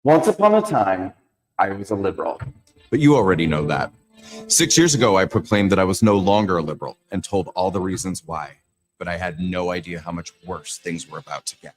Once upon a time, I was a liberal. But you already know that. 6 years ago, I proclaimed that I was no longer a liberal and told all the reasons why. But I had no idea how much worse things were about to get.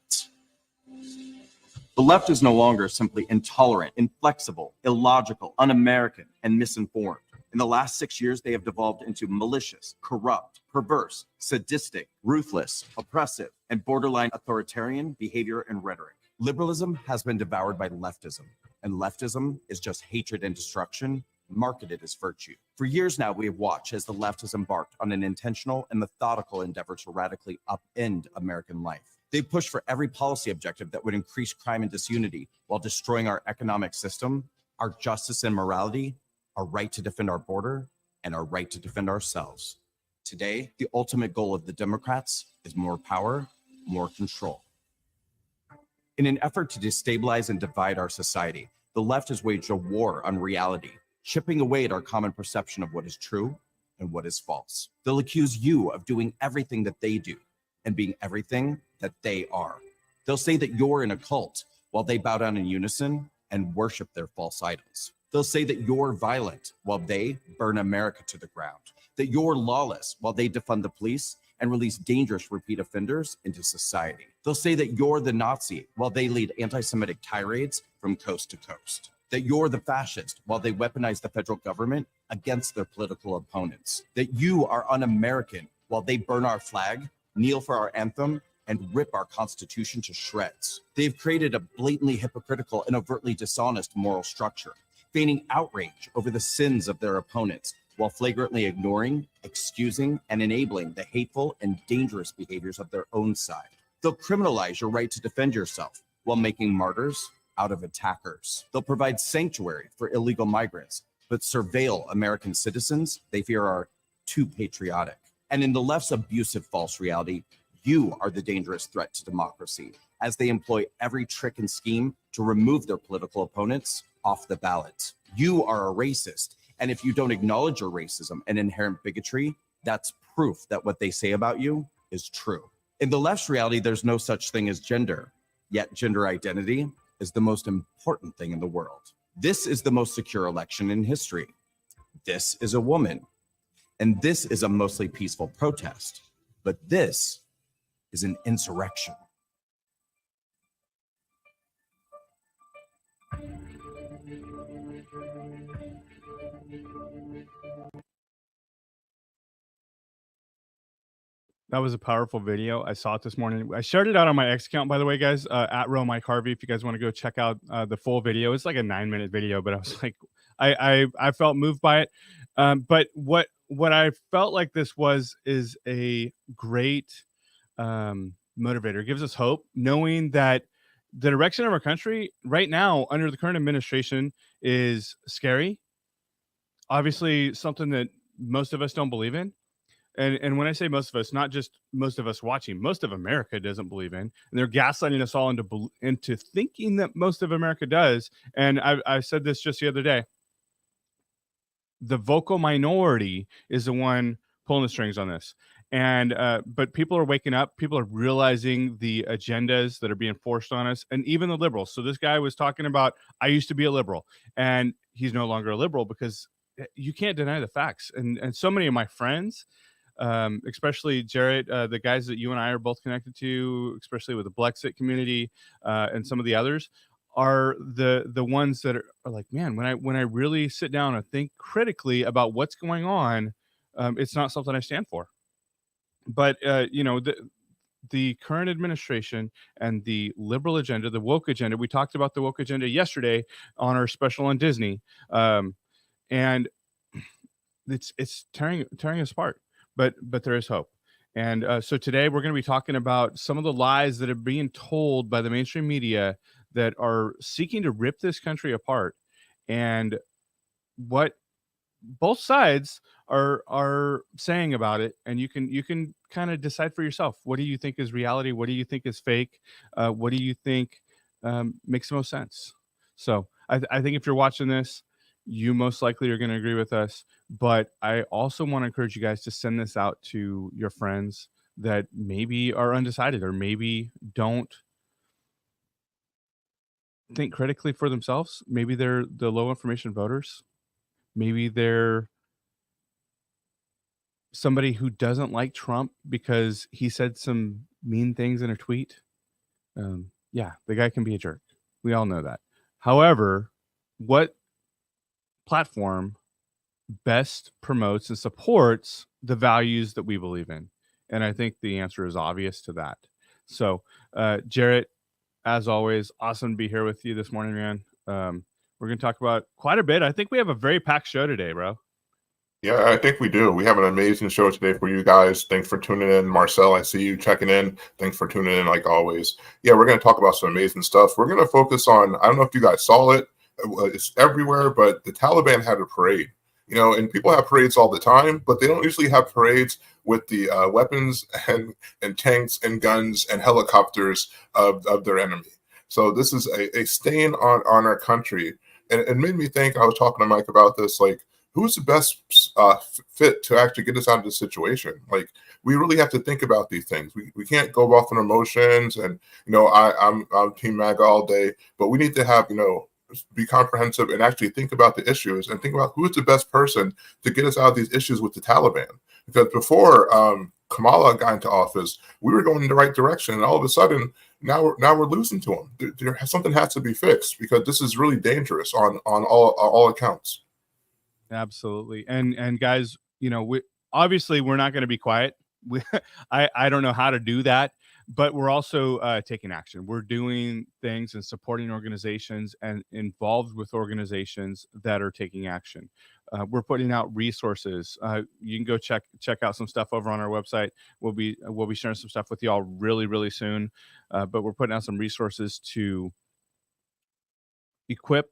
The left is no longer simply intolerant, inflexible, illogical, un-American, and misinformed. In the last 6 years, they have devolved into malicious, corrupt, perverse, sadistic, ruthless, oppressive, and borderline authoritarian behavior and rhetoric. Liberalism has been devoured by leftism, and leftism is just hatred and destruction marketed as virtue. For years now, we have watched as the left has embarked on an intentional and methodical endeavor to radically upend American life. They push for every policy objective that would increase crime and disunity while destroying our economic system, our justice and morality, our right to defend our border, and our right to defend ourselves. Today, the ultimate goal of the Democrats is more power, more control. In an effort to destabilize and divide our society, the left has waged a war on reality, chipping away at our common perception of what is true and what is false. They'll accuse you of doing everything that they do and being everything that they are. They'll say that you're in a cult while they bow down in unison and worship their false idols. They'll say that you're violent while they burn America to the ground, that you're lawless while they defund the police and release dangerous repeat offenders into society. They'll say that you're the Nazi while they lead anti-Semitic tirades from coast to coast, that you're the fascist while they weaponize the federal government against their political opponents, that you are un-American while they burn our flag, kneel for our anthem, and rip our Constitution to shreds. They've created a blatantly hypocritical and overtly dishonest moral structure, feigning outrage over the sins of their opponents while flagrantly ignoring, excusing, and enabling the hateful and dangerous behaviors of their own side. They'll criminalize your right to defend yourself while making martyrs out of attackers. They'll provide sanctuary for illegal migrants, but surveil American citizens they fear are too patriotic. And in the left's abusive false reality, you are the dangerous threat to democracy, as they employ every trick and scheme to remove their political opponents off the ballot. You are a racist, and if you don't acknowledge your racism and inherent bigotry, that's proof that what they say about you is true. In the left's reality, there's no such thing as gender, yet gender identity is the most important thing in the world. This is the most secure election in history. This is a woman, and this is a mostly peaceful protest, but this is an insurrection. That was a powerful video. I saw it this morning. I shared it out on my X account, by the way, guys, at Mike Harvey. If you guys want to go check out the full video, it's like a 9-minute video, but I was like, I felt moved by it. But what I felt like this is a great motivator. It gives us hope, knowing that the direction of our country right now under the current administration is scary. Obviously, something that most of us don't believe in. And when I say most of us, not just most of us watching, most of America doesn't believe in, and they're gaslighting us all into thinking that most of America does. And I said this just the other day. The vocal minority is the one pulling the strings on this. And but people are waking up. People are realizing the agendas that are being forced on us, and even the liberals. So this guy was talking about, I used to be a liberal, and he's no longer a liberal because you can't deny the facts. And so many of my friends, especially Jarrett, the guys that you and I are both connected to, especially with the Blexit community and some of the others, are the ones that are like, man, when I really sit down and think critically about what's going on, it's not something I stand for. But the current administration and the liberal agenda, the woke agenda, we talked about the woke agenda yesterday on our special on Disney, and it's tearing us apart. But there is hope. And so today we're going to be talking about some of the lies that are being told by the mainstream media that are seeking to rip this country apart, and what both sides are saying about it. And you can kind of decide for yourself. What do you think is reality? What do you think is fake? What do you think makes the most sense? So I think if you're watching this, you most likely are going to agree with us. But I also want to encourage you guys to send this out to your friends that maybe are undecided or maybe don't think critically for themselves. Maybe they're the low information voters. Maybe they're somebody who doesn't like Trump because he said some mean things in a tweet. Yeah, the guy can be a jerk. We all know that. However, what platform best promotes and supports the values that we believe in? And I think the answer is obvious to that. So, Jarrett, as always, awesome to be here with you this morning, man. We're going to talk about quite a bit. I think we have a very packed show today, bro. Yeah, I think we do. We have an amazing show today for you guys. Thanks for tuning in. Marcel, I see you checking in. Thanks for tuning in like always. Yeah, we're going to talk about some amazing stuff. We're going to focus on, I don't know if you guys saw it. It's everywhere, but the Taliban had a parade. You know, and people have parades all the time, but they don't usually have parades with the weapons and tanks and guns and helicopters of their enemy. So this is a stain on our country. And it made me think, I was talking to Mike about this, like, who's the best fit to actually get us out of this situation? Like, we really have to think about these things. We can't go off on emotions. And, you know, I'm Team MAGA all day, but we need to have, you know, be comprehensive and actually think about the issues and think about who is the best person to get us out of these issues with the Taliban. Because before Kamala got into office, we were going in the right direction, and all of a sudden now we're losing to them. Something has to be fixed because this is really dangerous on all accounts. Absolutely. And guys, you know, we're not going to be quiet. I don't know how to do that, but we're also taking action. We're doing things and supporting organizations and involved with organizations that are taking action. We're putting out resources. You can go check out some stuff over on our website. We'll be sharing some stuff with y'all really soon. But we're putting out some resources to equip,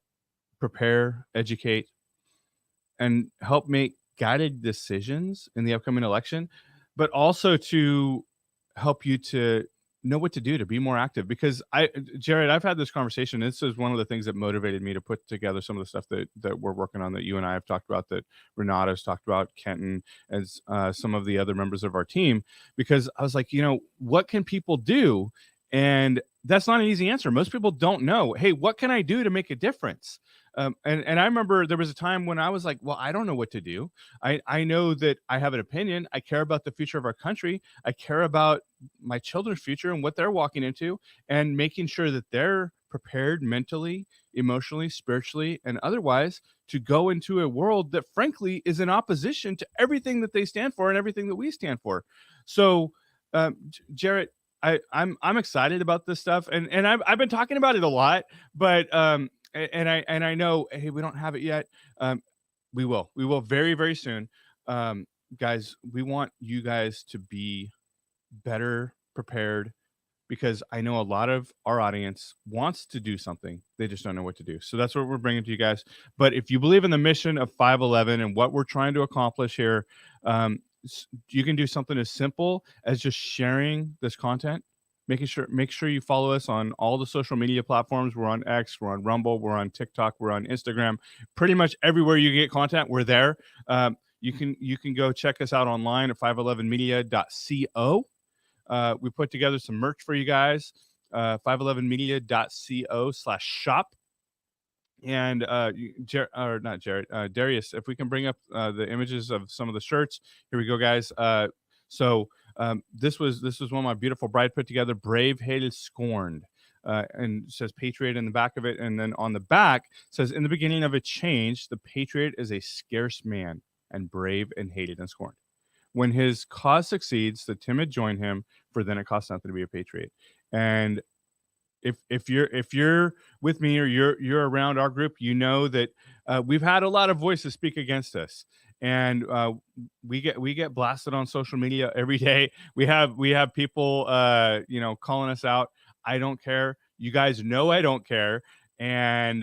prepare, educate, and help make guided decisions in the upcoming election, but also to help you to know what to do to be more active. Because Jarrett, I've had this conversation. This is one of the things that motivated me to put together some of the stuff that we're working on, that you and I have talked about, that Renato's talked about, Kenton, as some of the other members of our team, because I was like, you know, what can people do? And that's not an easy answer. Most people don't know, hey, what can I do to make a difference? And I remember there was a time when I was like, well, I don't know what to do. I know that I have an opinion. I care about the future of our country. I care about my children's future and what they're walking into, and making sure that they're prepared mentally, emotionally, spiritually, and otherwise to go into a world that frankly is in opposition to everything that they stand for and everything that we stand for. So, Jarrett, I'm excited about this stuff, and I've been talking about it a lot, but and I know, hey, we don't have it yet. We will very soon. Guys, we want you guys to be better prepared, because I know a lot of our audience wants to do something. They just don't know what to do. So that's what we're bringing to you guys. But if you believe in the mission of 511 and what we're trying to accomplish here, you can do something as simple as just sharing this content. Make sure you follow us on all the social media platforms. We're on X, we're on Rumble, we're on TikTok, we're on Instagram. Pretty much everywhere you get content, we're there. You can go check us out online at 511media.co. We put together some merch for you guys. 511media.co/shop. And not Jarrett, Darius, if we can bring up the images of some of the shirts. Here we go, guys. So this was one of my beautiful bride put together. Brave, hated, scorned, and it says patriot in the back of it. And then on the back says, in the beginning of a change, the patriot is a scarce man, and brave and hated and scorned. When his cause succeeds, the timid join him, for then it costs nothing to be a patriot. And if you're with me, or you're around our group, you know that we've had a lot of voices speak against us, and we get blasted on social media every day. We have people calling us out. I don't care. You guys know I don't care, and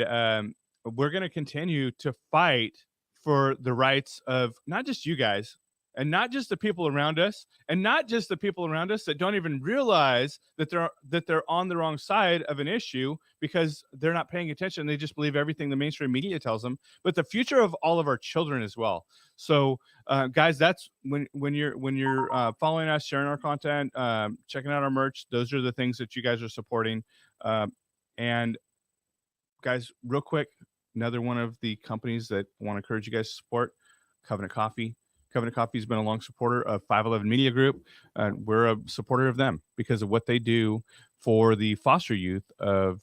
we're going to continue to fight for the rights of not just you guys, and not just the people around us, and not just the people around us that don't even realize that they're on the wrong side of an issue because they're not paying attention. They just believe everything the mainstream media tells them, but the future of all of our children as well. So, guys, that's when you're following us, sharing our content, checking out our merch. Those are the things that you guys are supporting. And guys, real quick, another one of the companies that I want to encourage you guys to support, Covenant Coffee. Covenant Coffee has been a long supporter of 511 Media Group. We're a supporter of them because of what they do for the foster youth of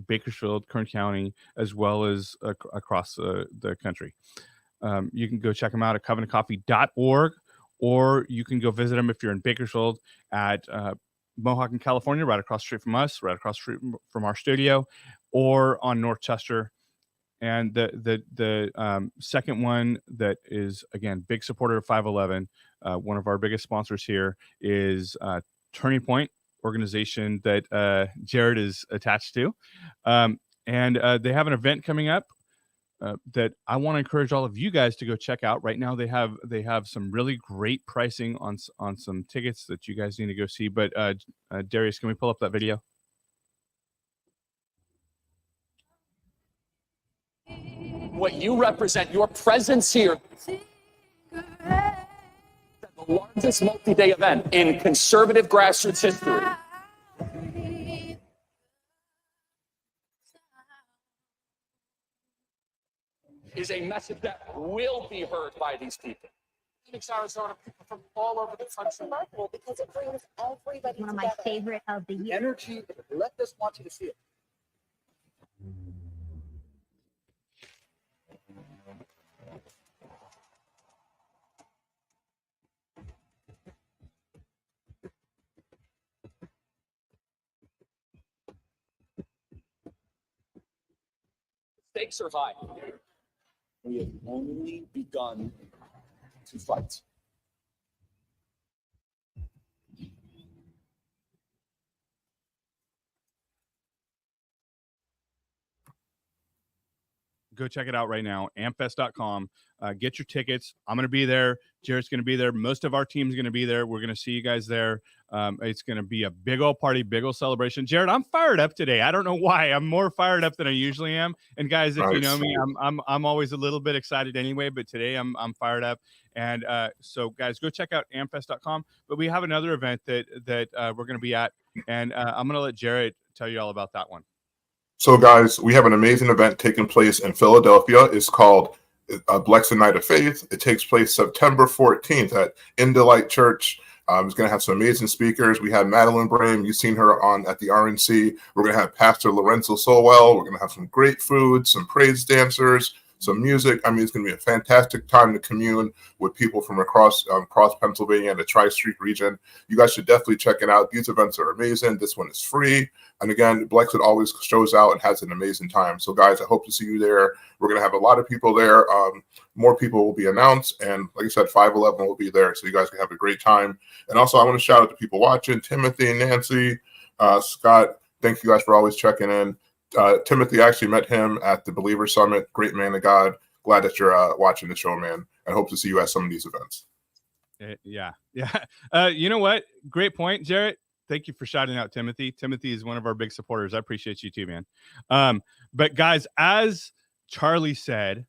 Bakersfield, Kern County, as well as across the country. You can go check them out at covenantcoffee.org, or you can go visit them if you're in Bakersfield at Mohawk in California, right across the street from us, right across the street from our studio, or on North Chester. And the second one that is, again, big supporter of 511, one of our biggest sponsors here is Turning Point organization that Jarrett is attached to. And they have an event coming up that I want to encourage all of you guys to go check out. Right now, they have some really great pricing on some tickets that you guys need to go see. But Darius, can we pull up that video? What you represent, your presence here, the largest multi-day event in conservative grassroots history. Is a message that will be heard by these people. Phoenix, Arizona, people from all over the country. Remarkable because it brings everybody One of together. my favorite of the year. Energy, let us want you to see it. Stakes are high. We have only begun to fight. Go check it out right now, amfest.com. Get your tickets. I'm going to be there. Jarrett's going to be there. Most of our team's going to be there. We're going to see you guys there. It's going to be a big old party, big old celebration. Jarrett, I'm fired up today. I don't know why. I'm more fired up than I usually am. And guys, if you know me, I'm always a little bit excited anyway, but today I'm fired up. And so guys, go check out amfest.com. But we have another event that we're going to be at, and I'm going to let Jarrett tell you all about that one. So, guys, we have an amazing event taking place in Philadelphia. It's called Blexit Night of Faith. It takes place September 14th at In Delight Church. It's going to have some amazing speakers. We have Madeline Brame. You've seen her at the RNC. We're going to have Pastor Lorenzo Solwell. We're going to have some great food, some praise dancers, some music. I mean, it's going to be a fantastic time to commune with people from across Pennsylvania and the Tri-Street region. You guys should definitely check it out. These events are amazing. This one is free. And again, Blexit always shows out and has an amazing time. So, guys, I hope to see you there. We're going to have a lot of people there. More people will be announced. And like I said, 511 will be there. So you guys can have a great time. And also, I want to shout out to people watching. Timothy, Nancy, Scott, thank you guys for always checking in. Timothy, I actually met him at the Believer Summit. Great man of God. Glad that you're watching the show, man. I hope to see you at some of these events. Yeah. You know what? Great point, Jarrett. Thank you for shouting out Timothy. Timothy is one of our big supporters. I appreciate you too, man. But guys, as Charlie said,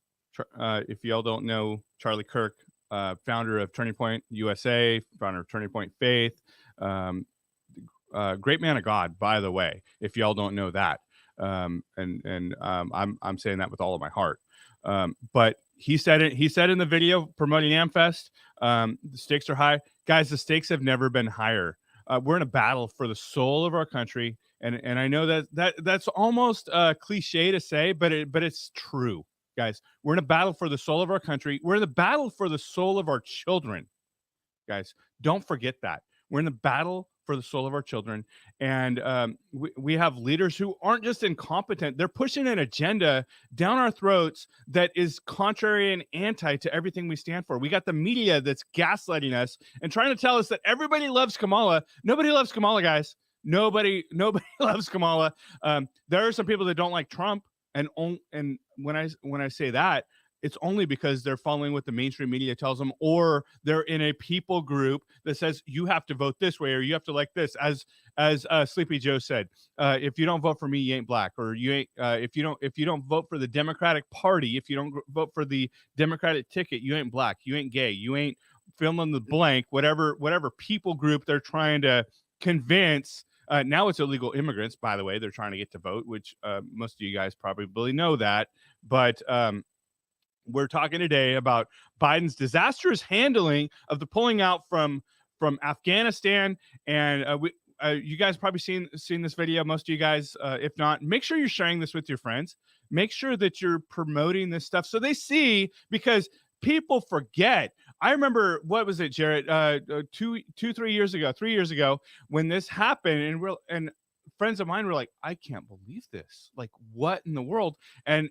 if y'all don't know Charlie Kirk, founder of Turning Point USA, founder of Turning Point Faith, great man of God, by the way, if y'all don't know that. I'm saying that with all of my heart. But he said it. He said in the video promoting AmFest, the stakes are high, guys. The stakes have never been higher. We're in a battle for the soul of our country, and I know that's almost cliche to say, but it's true, guys. We're in a battle for the soul of our country. We're in the battle for the soul of our children, guys. Don't forget that. We're in the battle for the soul of our children. And we have leaders who aren't just incompetent. They're pushing an agenda down our throats that is contrary and anti to everything we stand for. We got the media that's gaslighting us and trying to tell us that everybody loves Kamala. Nobody loves Kamala, guys. Nobody loves Kamala. There are some people that don't like Trump. And when I say that, it's only because they're following what the mainstream media tells them, or they're in a people group that says you have to vote this way or you have to like this. As Sleepy Joe said, if you don't vote for me, you ain't black, or you ain't. If you don't vote for the Democratic Party, if you don't vote for the Democratic ticket, you ain't black, you ain't gay, you ain't fill in the blank. Whatever people group they're trying to convince Now it's illegal immigrants, by the way. They're trying to get to vote, which most of you guys probably know that. But we're talking today about Biden's disastrous handling of the pulling out from Afghanistan. And you guys probably seen this video. Most of you guys, if not, make sure you're sharing this with your friends. Make sure that you're promoting this stuff so they see, because people forget. I remember, what was it, Jarrett? 3 years ago, when this happened, and friends of mine were like, I can't believe this. Like, what in the world? And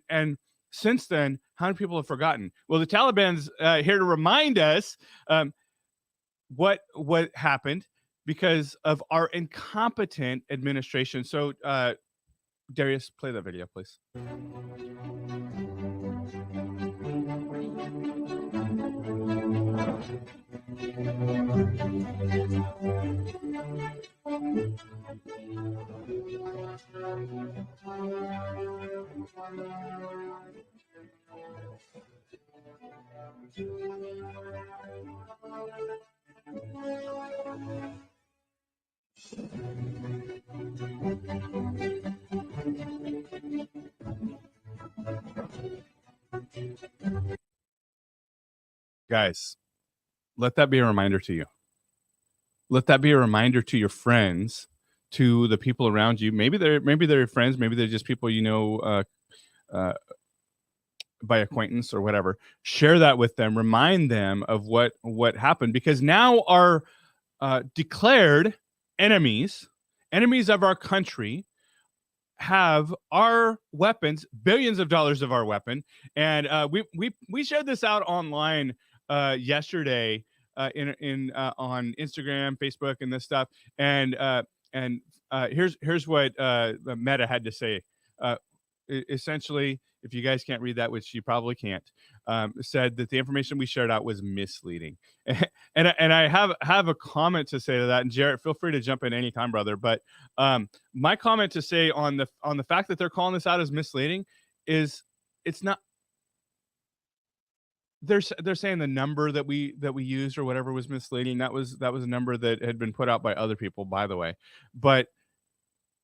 since then, how many people have forgotten? Well, the Taliban's here to remind us what happened because of our incompetent administration. So, Darius, play that video, please. Guys, let that be a reminder to you. Let that be a reminder to your friends, to the people around you. Maybe they're your friends, maybe they're just people you know by acquaintance or whatever. Share that with them. Remind them of what happened, because now our declared enemies of our country have our weapons, billions of dollars of our weapon, and we shared this out online yesterday in on Instagram, Facebook, and this stuff. And here's what Meta had to say. Essentially, if you guys can't read that, which you probably can't, said that the information we shared out was misleading. and I have a comment to say to that. And Jarrett, feel free to jump in anytime, brother. But my comment to say on the fact that they're calling this out as misleading is, it's not. They're saying the number that we used or whatever was misleading. That was a number that had been put out by other people, by the way. But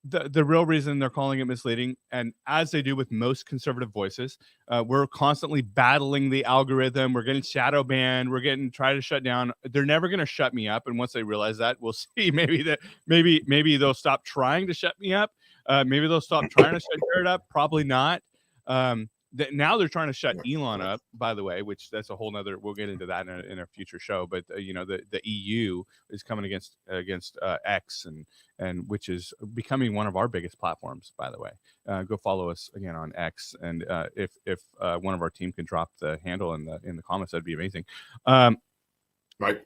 the real reason they're calling it misleading, and as they do with most conservative voices, we're constantly battling the algorithm. We're getting shadow banned. We're getting tried to shut down. They're never going to shut me up. And once they realize that, we'll see. Maybe they'll stop trying to shut me up. Maybe they'll stop trying to shut Jared up. Probably not. Now they're trying to shut Elon up, by the way, which that's a whole nother, we'll get into that in a future show. But the EU is coming against X, and which is becoming one of our biggest platforms, by the way. Go follow us again on X, and if one of our team can drop the handle in the comments, that'd be amazing. Mike,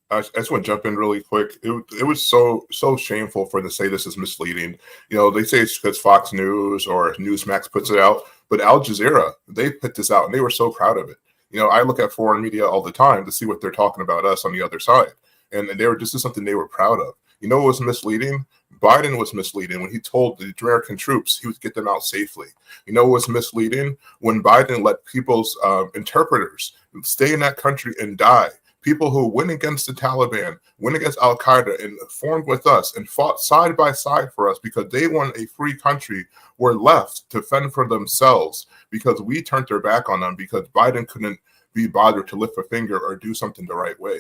I just want to jump in really quick. It was so shameful for them to say this is misleading. They say it's because Fox News or Newsmax puts it out, but Al Jazeera, they put this out and they were so proud of it. I look at foreign media all the time to see what they're talking about us on the other side, and this is something they were proud of. What was misleading? Biden was misleading when he told the American troops he would get them out safely. What was misleading? When Biden let people's interpreters stay in that country and die. People who went against the Taliban, went against Al Qaeda, and formed with us and fought side by side for us because they wanted a free country, were left to fend for themselves because we turned their back on them because Biden couldn't be bothered to lift a finger or do something the right way.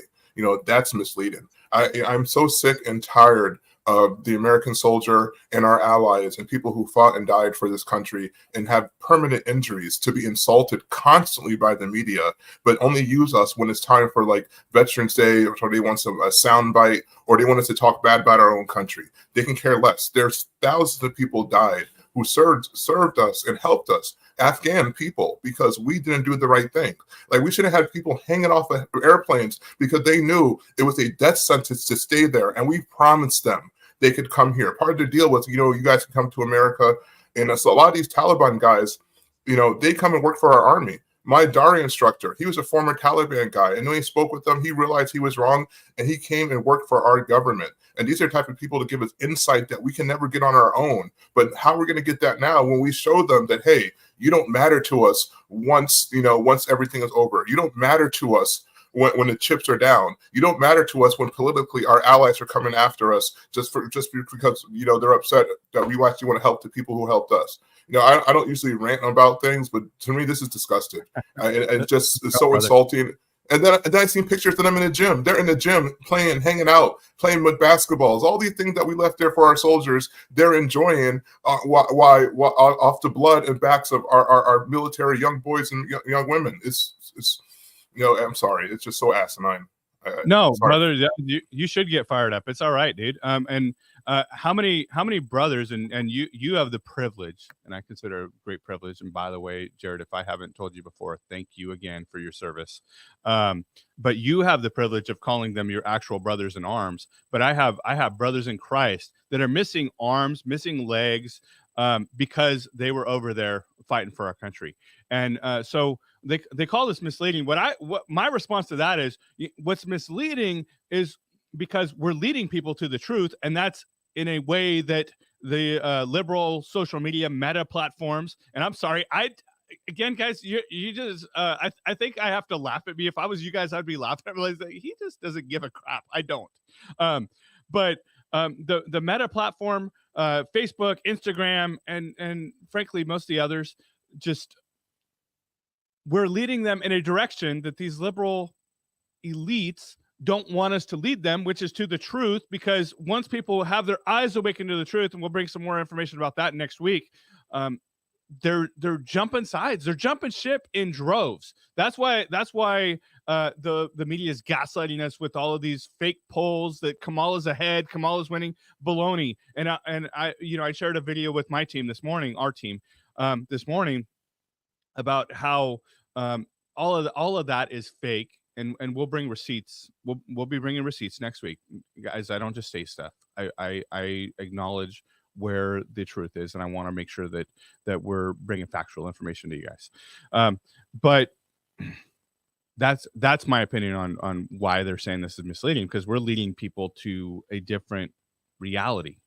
That's misleading. I'm so sick and tired of the American soldier and our allies and people who fought and died for this country and have permanent injuries to be insulted constantly by the media, but only use us when it's time for like Veterans Day, or they want a sound bite, or they want us to talk bad about our own country. They can care less. There's thousands of people died who served us and helped us, Afghan people, because we didn't do the right thing. Like, we should have had people hanging off of airplanes because they knew it was a death sentence to stay there, and we promised them they could come here. Part of the deal was, you guys can come to America. And so a lot of these Taliban guys, they come and work for our army. My Dari instructor, he was a former Taliban guy. And when he spoke with them, he realized he was wrong, and he came and worked for our government. And these are the type of people to give us insight that we can never get on our own. But how we're going to get that now when we show them that, hey, you don't matter to us once everything is over. You don't matter to us when the chips are down. You don't matter to us when politically our allies are coming after us just because they're upset that we actually want to help the people who helped us. I don't usually rant about things, but to me this is disgusting and just it's so insulting. And then I seen pictures of them in the gym. They're in the gym playing, hanging out, playing with basketballs. All these things that we left there for our soldiers, they're enjoying off the blood and backs of our military young boys and young women. It's I'm sorry. It's just so asinine. No, brother, you should get fired up. It's all right, dude. And how many brothers and you have the privilege, and I consider it a great privilege. And by the way, Jarrett, if I haven't told you before, thank you again for your service. But you have the privilege of calling them your actual brothers in arms. But I have brothers in Christ that are missing arms, missing legs, because they were over there fighting for our country. And so they call this misleading. What my response to that is, what's misleading is because we're leading people to the truth, and that's in a way that the liberal social media meta platforms. And I'm sorry, again, guys, you just I think I have to laugh at me. If I was you guys, I'd be laughing. I realize that he just doesn't give a crap. I don't. But the meta platform, Facebook, Instagram, and frankly most of the others, just we're leading them in a direction that these liberal elites don't want us to lead them, which is to the truth, because once people have their eyes awakened to the truth, and we'll bring some more information about that next week, they're jumping sides. They're jumping ship in droves. That's why the media is gaslighting us with all of these fake polls that Kamala's ahead, Kamala's winning. Baloney. And I shared a video with my team this morning, our team this morning, about how all of that is fake, and we'll bring receipts. We'll be bringing receipts next week, guys. I don't just say stuff. I acknowledge where the truth is, and I want to make sure that we're bringing factual information to you guys. But that's my opinion on why they're saying this is misleading, because we're leading people to a different reality,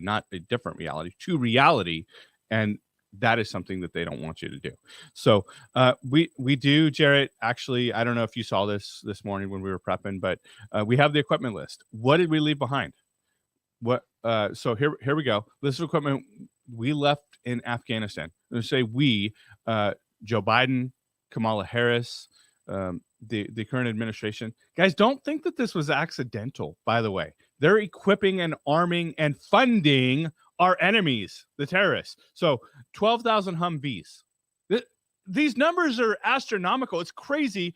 not a different reality, to reality, and that is something that they don't want you to do. So we do, Jarrett. Actually, I don't know if you saw this morning when we were prepping, but we have the equipment list. What did we leave behind? So here we go. This is equipment we left in Afghanistan. I'm going to say we, Joe Biden, Kamala Harris, the current administration. Guys, don't think that this was accidental, by the way. They're equipping and arming and funding our enemies, the terrorists. So 12,000 Humvees. These numbers are astronomical. It's crazy.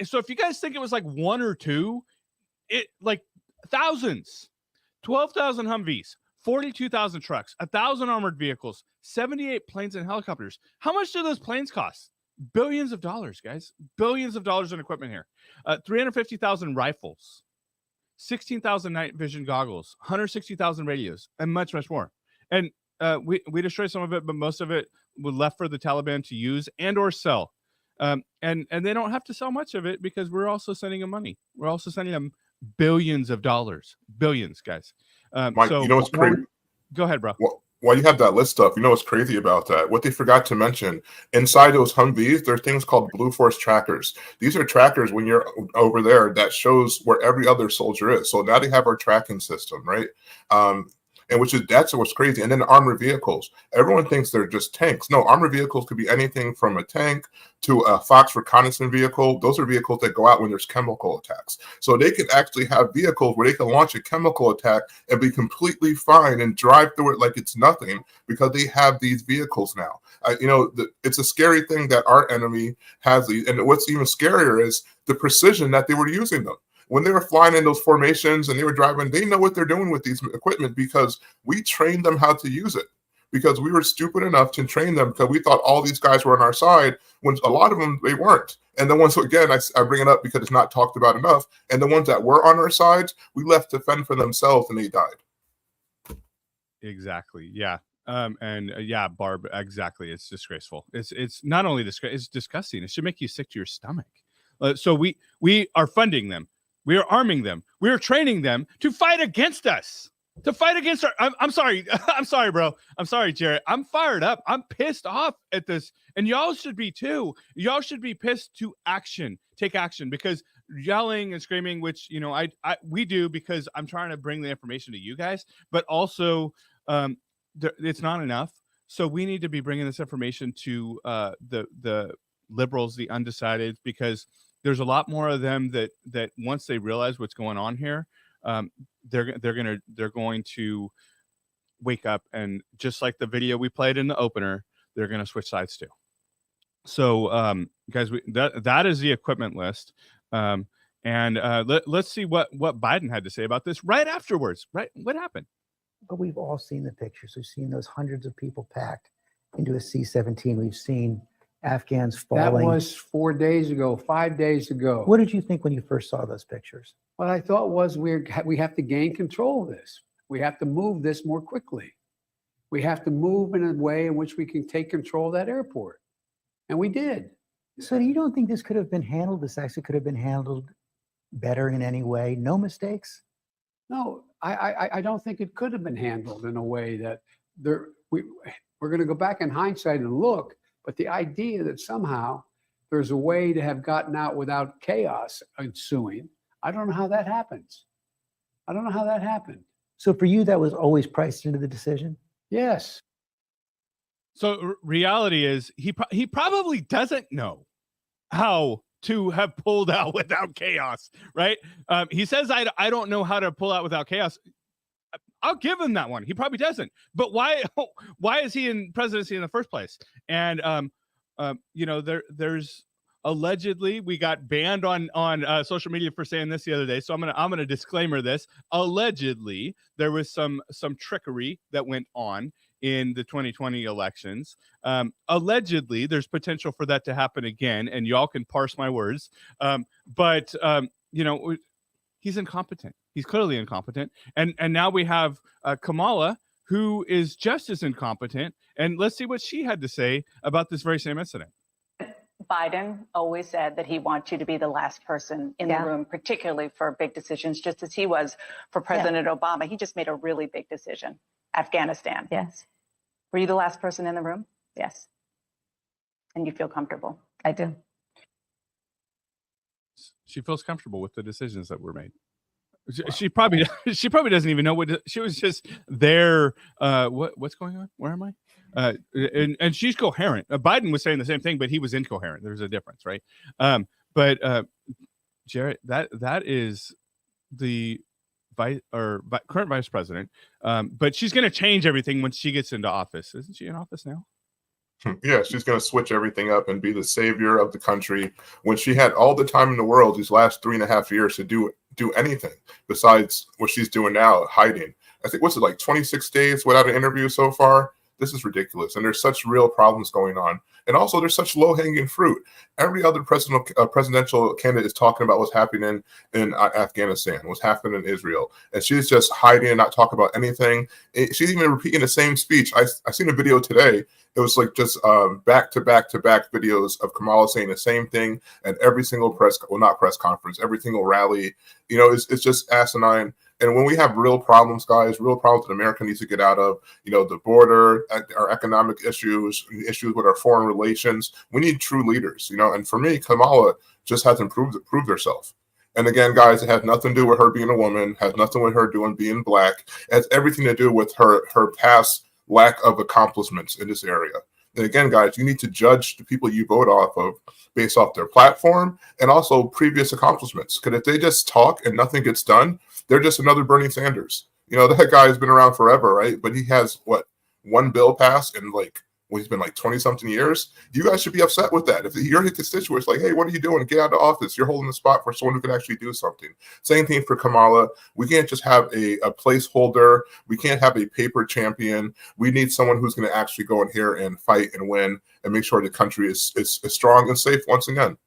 So if you guys think it was like one or two, it like thousands. 12,000 Humvees, 42,000 trucks, 1,000 armored vehicles, 78 planes and helicopters. How much do those planes cost? Billions of dollars, guys. Billions of dollars in equipment here. 350,000 rifles, 16,000 night vision goggles, 160,000 radios, and much, much more. And we destroyed some of it, but most of it was left for the Taliban to use and or sell. And they don't have to sell much of it, because we're also sending them money. We're also sending them billions of dollars. Billions, guys. Mike, so what's crazy? Go ahead, bro. While you have that list up, what's crazy about that? What they forgot to mention, inside those Humvees, there are things called Blue Force trackers. These are trackers when you're over there that shows where every other soldier is. So now they have our tracking system, right? And that's what's crazy. And then armored vehicles. Everyone thinks they're just tanks. No, armored vehicles could be anything from a tank to a Fox reconnaissance vehicle. Those are vehicles that go out when there's chemical attacks. So they can actually have vehicles where they can launch a chemical attack and be completely fine and drive through it like it's nothing, because they have these vehicles now. It's a scary thing that our enemy has these. And what's even scarier is the precision that they were using them. When they were flying in those formations and they were driving, they know what they're doing with these equipment, because we trained them how to use it, because we were stupid enough to train them, because we thought all these guys were on our side, when a lot of them, they weren't. And the ones, again, I bring it up because it's not talked about enough. And the ones that were on our sides, we left to fend for themselves, and they died. Exactly. Yeah. Yeah, Barb, exactly. It's disgraceful. It's not only it's disgusting. It should make you sick to your stomach. So we are funding them. We are arming them. We are training them to fight against us, to fight against our. I'm sorry. I'm sorry, bro. I'm sorry, Jarrett. I'm fired up. I'm pissed off at this And y'all should be too. Y'all should be pissed to take action, because yelling and screaming, which, you know, we do because I'm trying to bring the information to you guys, but also it's not enough. So we need to be bringing this information to the liberals, the undecided, because there's a lot more of them that once they realize what's going on here, they're going to wake up, and just like the video we played in the opener, they're going to switch sides too. So guys, that is the equipment list. Let's see what Biden had to say about this right afterwards. Right, what happened? But we've all seen the pictures. We've seen those hundreds of people packed into a C-17. We've seen Afghans That falling. was 4 days ago, 5 days ago. What did you think when you first saw those pictures? What I thought was we have to gain control of this. We have to move this more quickly. We have to move in a way in which we can take control of that airport. And we did. So you don't think this could have been handled? This actually could have been handled better in any way? No mistakes? No, I don't think it could have been handled in a way that we're going to go back in hindsight and look, but the idea that somehow there's a way to have gotten out without chaos ensuing, I don't know how that happens. I don't know how that happened. So for you, that was always priced into the decision? Yes. So reality is he probably doesn't know how to have pulled out without chaos, right? He says, I don't know how to pull out without chaos. I'll give him that one. He probably doesn't. But why is he in presidency in the first place? And you know, there's allegedly, we got banned on social media for saying this the other day. So I'm gonna disclaimer this. Allegedly, there was some trickery that went on in the 2020 elections. Allegedly, there's potential for that to happen again, and y'all can parse my words. But you know, he's incompetent. He's clearly incompetent. And now we have Kamala, who is just as incompetent. And let's see what she had to say about this very same incident. Biden always said that he wants you to be the last person in the room, particularly for big decisions, just as he was for President Obama. He just made a really big decision. Afghanistan. Yes. Were you the last person in the room? Yes. And you feel comfortable? I do. She feels comfortable with the decisions that were made. She probably doesn't even know what she was just there. What's going on? Where am I? And she's coherent. Biden was saying the same thing, but he was incoherent. There's a difference, right? But Jarrett, that is the current vice president. But she's going to change everything when she gets into office. Isn't she in office now? Yeah, she's going to switch everything up and be the savior of the country when she had all the time in the world these last 3.5 years to do anything besides what she's doing now, hiding. I think, what's it, like 26 days without an interview so far? This is ridiculous. And there's such real problems going on. And also there's such low-hanging fruit. Every other presidential candidate is talking about what's happening in Afghanistan, what's happening in Israel. And she's just hiding and not talking about anything. She's even repeating the same speech. I seen a video today. It was like just back-to-back videos of Kamala saying the same thing at every single not press conference, every single rally. You know, it's just asinine. And when we have real problems, guys, real problems that America needs to get out of, you know, the border, our economic issues with our foreign relations, we need true leaders, you know. And for me, Kamala just hasn't proved herself. And again, guys, it has nothing to do with her being a woman, has nothing with her being black. It has everything to do with her past lack of accomplishments in this area. And again, guys, you need to judge the people you vote off of based off their platform and also previous accomplishments. Because if they just talk and nothing gets done, they're just another Bernie Sanders. You know, that guy has been around forever, right? But he has, one bill passed in he's been 20-something years. You guys should be upset with that. If you're a constituent, like, hey, what are you doing? Get out of office. You're holding the spot for someone who can actually do something. Same thing for Kamala. We can't just have a placeholder. We can't have a paper champion. We need someone who's going to actually go in here and fight and win and make sure the country is strong and safe once again.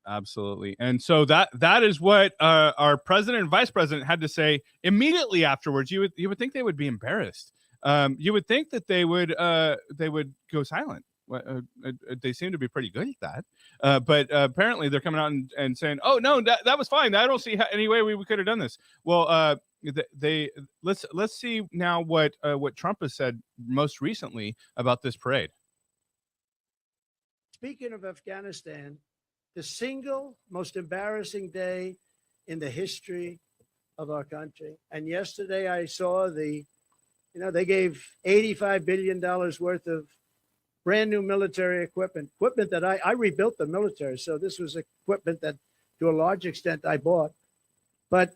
Absolutely. And so that is what our president and vice president had to say immediately afterwards. You would think they would be embarrassed. You would think that they would go silent. They seem to be pretty good at that. But apparently they're coming out and saying, "Oh no, that was fine. I don't see any way we could have done this." Well, let's see now what Trump has said most recently about this parade. speaking of Afghanistan, the single most embarrassing day in the history of our country. And yesterday I saw they gave $85 billion worth of brand new military equipment that I rebuilt the military. So this was equipment that to a large extent I bought, but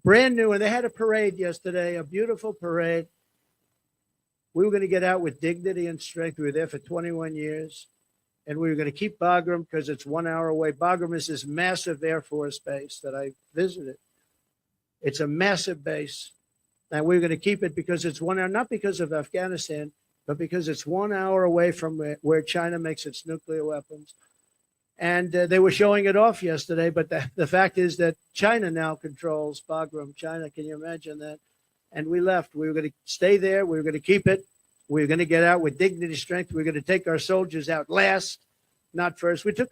brand new. And they had a parade yesterday, a beautiful parade. We were going to get out with dignity and strength. We were there for 21 years. And we were going to keep Bagram because it's 1 hour away. Bagram is this massive Air Force base that I visited. It's a massive base. And we were going to keep it because it's 1 hour, not because of Afghanistan, but because it's 1 hour away from where China makes its nuclear weapons. And they were showing it off yesterday. But the fact is that China now controls Bagram. China, can you imagine that? And we left. We were going to stay there. We were going to keep it. We were going to get out with dignity, strength. We were going to take our soldiers out last, not first. We took.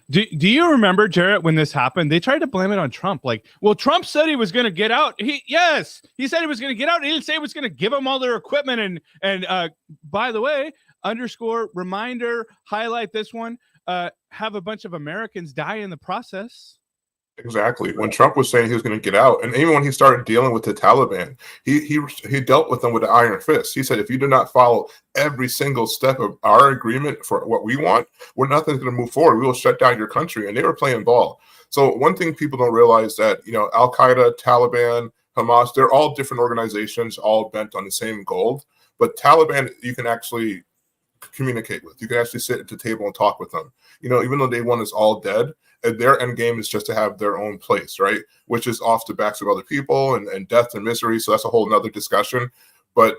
Do you remember, Jarrett, when this happened? They tried to blame it on Trump. Like, well, Trump said he was going to get out. He said he was going to get out. He didn't say he was going to give them all their equipment. And by the way, reminder, highlight this one. Have a bunch of Americans die in the process. Exactly. When Trump was saying he was going to get out, and even when he started dealing with the Taliban, he dealt with them with an iron fist. He said, if you do not follow every single step of our agreement for what we want, nothing's going to move forward. We will shut down your country. And they were playing ball. So one thing people don't realize that, Al Qaeda, Taliban, Hamas, they're all different organizations, all bent on the same goal. But Taliban, you can actually communicate with. You can actually sit at the table and talk with them. Even though day one is all dead, their end game is just to have their own place, right? Which is off the backs of other people and death and misery. So that's a whole nother discussion. But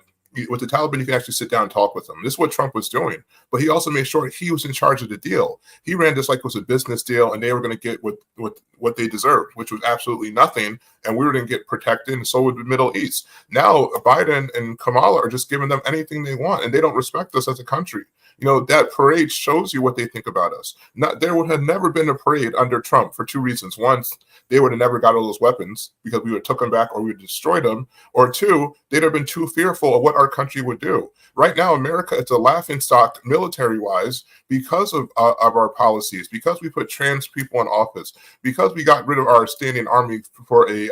with the Taliban, you can actually sit down and talk with them. This is what Trump was doing. But he also made sure he was in charge of the deal. He ran this like it was a business deal, and they were going to get what they deserved, which was absolutely nothing. And we were going to get protected, and so would the Middle East. Now, Biden and Kamala are just giving them anything they want, and they don't respect us as a country. That parade shows you what they think about us. There would have never been a parade under Trump for two reasons. One, they would have never got all those weapons because we would have took them back or we would have destroyed them. Or two, they'd have been too fearful of what our country would do. Right now, America is a laughingstock military-wise because of our policies, because we put trans people in office, because we got rid of our standing army for a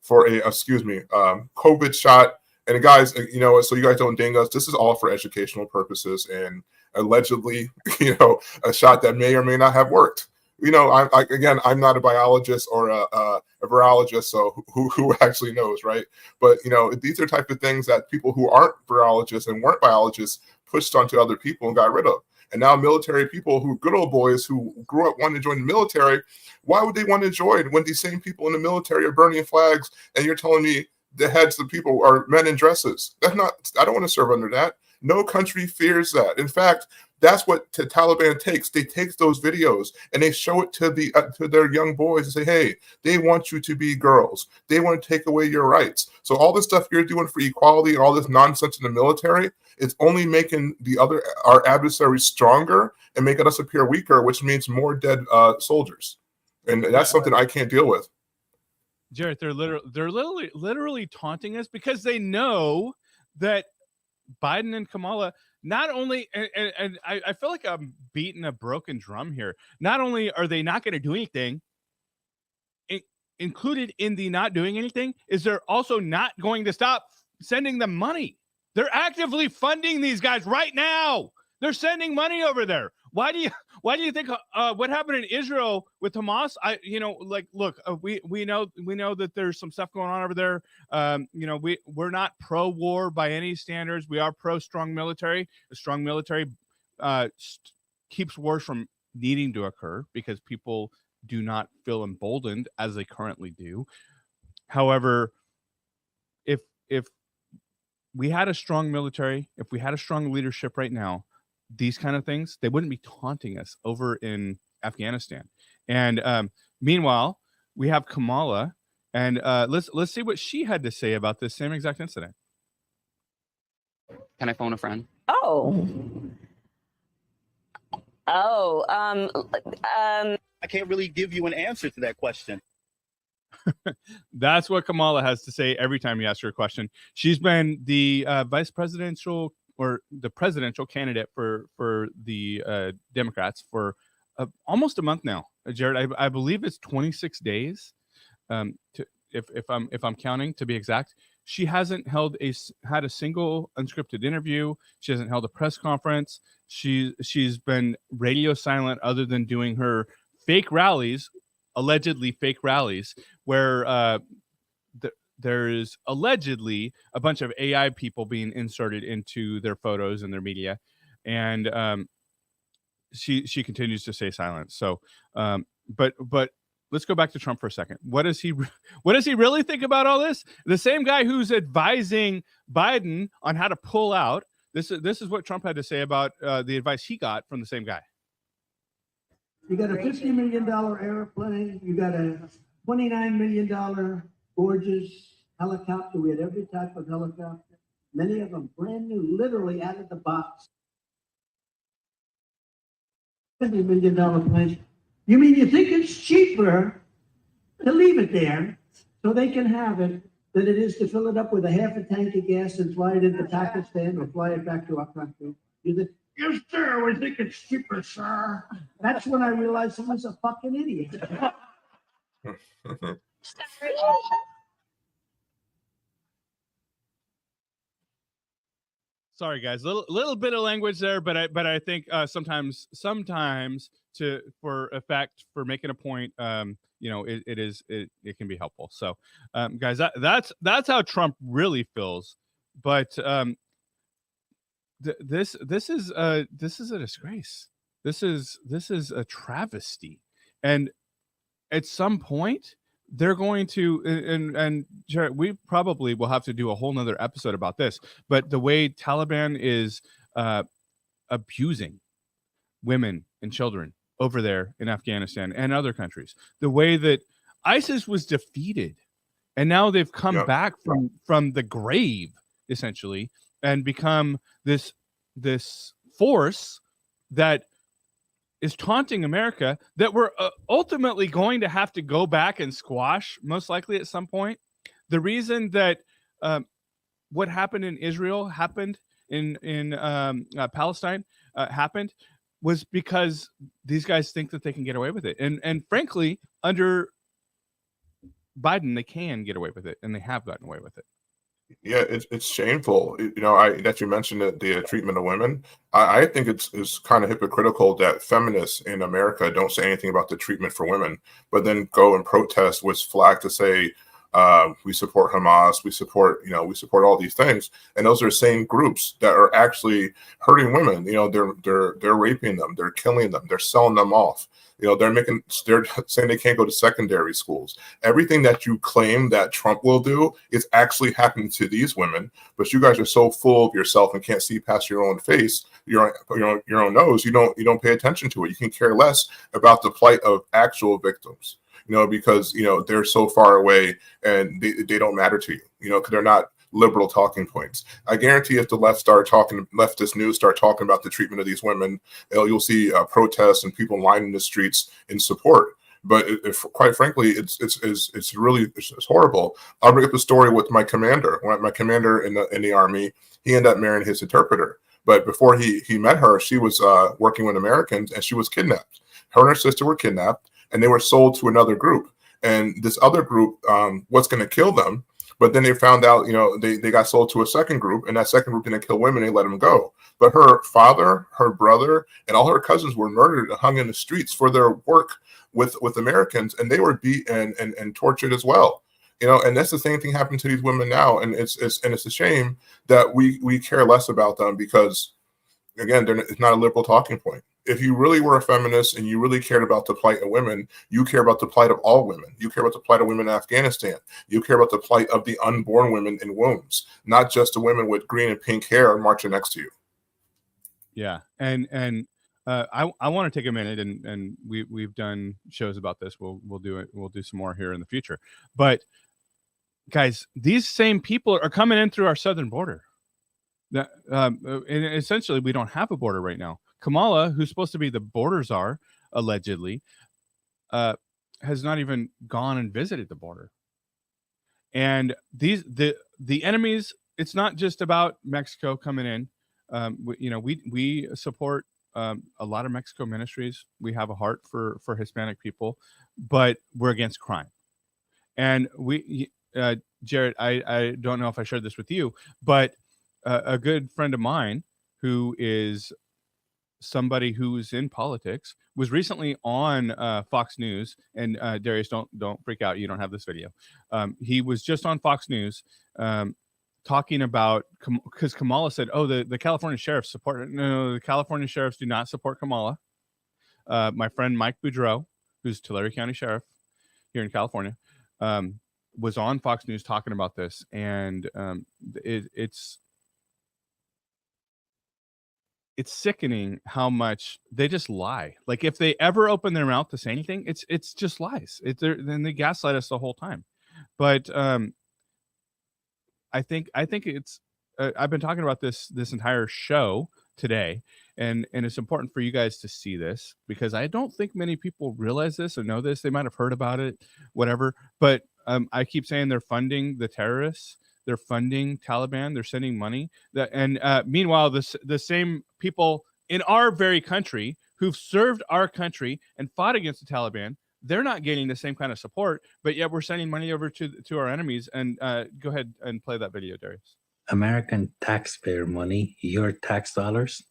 COVID shot. And guys, so you guys don't ding us. This is all for educational purposes and allegedly, a shot that may or may not have worked. I'm not a biologist or a virologist, so who actually knows, right? But these are type of things that people who aren't virologists and weren't biologists pushed onto other people and got rid of. And now military people who good old boys who grew up wanting to join the military, why would they want to join when these same people in the military are burning flags and you're telling me the heads of people are men in dresses? I don't want to serve under that. No country fears that. In fact, that's what the Taliban takes. They take those videos and they show it to their young boys and say, hey, they want you to be girls. They want to take away your rights. So all this stuff you're doing for equality and all this nonsense in the military, it's only making our adversaries stronger and making us appear weaker, which means more dead soldiers. And that's something I can't deal with. Jarrett, they're literally taunting us because they know that Biden and Kamala not only, and I feel like I'm beating a broken drum here. Not only are they not going to do anything, included in the not doing anything is they're also not going to stop sending them money. They're actively funding these guys right now. They're sending money over there. Why do you think what happened in Israel with Hamas? Look, we know that there's some stuff going on over there. We're not pro-war by any standards. We are pro-strong military. A strong military keeps wars from needing to occur because people do not feel emboldened as they currently do. However, if we had a strong military, if we had a strong leadership right now, these kind of things, they wouldn't be taunting us over in Afghanistan. And meanwhile, we have Kamala, and let's see what she had to say about this same exact incident. Can I phone a friend? I can't really give you an answer to that question. That's what Kamala has to say every time you ask her a question. She's been the vice presidential or the presidential candidate for the Democrats for almost a month now. Jarrett, I believe it's 26 days. If I'm counting to be exact, she hasn't had a single unscripted interview. She hasn't held a press conference. She's been radio silent, other than doing her fake rallies, allegedly fake rallies, where there's allegedly a bunch of AI people being inserted into their photos and their media, and she continues to stay silent. So, but let's go back to Trump for a second. What does he really think about all this? The same guy who's advising Biden on how to pull out. This is what Trump had to say about the advice he got from the same guy. You got a $50 million airplane. You got a $29 million gorgeous helicopter. We had every type of helicopter. Many of them brand new, literally out of the box. $50 million plane. You mean you think it's cheaper to leave it there so they can have it than it is to fill it up with a half a tank of gas and fly it into Pakistan or fly it back to our country? You think, yes, sir, we think it's cheaper, sir. That's when I realized someone's a fucking idiot. Sorry, guys, little bit of language there, but I think sometimes for effect, for making a point, it can be helpful. So, guys, that's how Trump really feels. But this is a disgrace. This is a travesty, and at some point they're going to, and Jarrett, we probably will have to do a whole nother episode about this, but the way Taliban is abusing women and children over there in Afghanistan and other countries, the way that ISIS was defeated and now they've come back from the grave, essentially, and become this force that is taunting America, that we're ultimately going to have to go back and squash, most likely at some point. The reason that what happened in Israel happened in Palestine happened was because these guys think that they can get away with it, and frankly, under Biden, they can get away with it, and they have gotten away with it. Yeah, it's shameful. That you mentioned the treatment of women. I think it's kind of hypocritical that feminists in America don't say anything about the treatment for women, but then go and protest with flag to say we support Hamas, we support all these things, and those are the same groups that are actually hurting women. They're raping them, they're killing them, they're selling them off. They're saying they can't go to secondary schools. Everything that you claim that Trump will do is actually happening to these women, but you guys are so full of yourself and can't see past your own face, your own nose. You don't pay attention to it. You can care less about the plight of actual victims, because they're so far away and they don't matter to you, because they're not liberal talking points. I guarantee if the leftist news start talking about the treatment of these women, you'll see protests and people lining the streets in support. But quite frankly, it's horrible. I'll bring up a story with my commander. My commander in the Army, he ended up marrying his interpreter. But before he met her, she was working with Americans, and she was kidnapped. Her and her sister were kidnapped, and they were sold to another group. And this other group was going to kill them. But then they found out, they got sold to a second group, and that second group didn't kill women. They let them go. But her father, her brother, and all her cousins were murdered and hung in the streets for their work with Americans, and they were beat and tortured as well. And that's the same thing happened to these women now. And it's a shame that we care less about them because, again, it's not a liberal talking point. If you really were a feminist and you really cared about the plight of women, you care about the plight of all women. You care about the plight of women in Afghanistan. You care about the plight of the unborn women in wombs, not just the women with green and pink hair marching next to you. Yeah, and I want to take a minute, and we've done shows about this. We'll do it. We'll do some more here in the future. But guys, these same people are coming in through our southern border. And essentially, we don't have a border right now. Kamala, who's supposed to be the border czar, allegedly, has not even gone and visited the border. And the enemies, it's not just about Mexico coming in. we support a lot of Mexico ministries. We have a heart for Hispanic people, but we're against crime. And Jarrett, I don't know if I shared this with you, but a good friend of mine who is somebody who's in politics was recently on Fox News. And Darius, don't freak out. You don't have this video. He was just on Fox News talking about, because Kamala said, oh, the California sheriffs support. No, the California sheriffs do not support Kamala. My friend Mike Boudreau, who's Tulare County Sheriff here in California, was on Fox News talking about this. And it's sickening how much they just lie. Like, if they ever open their mouth to say anything, it's just lies. Then they gaslight us the whole time. But I think it's I've been talking about this entire show today, and it's important for you guys to see this, because I don't think many people realize this or know this. They might have heard about it, whatever. But I keep saying they're funding the terrorists. They're funding Taliban. They're sending money. Meanwhile, the same people in our very country who've served our country and fought against the Taliban, they're not getting the same kind of support, but yet we're sending money over to our enemies. And go ahead and play that video, Darius. American taxpayer money, your tax dollars,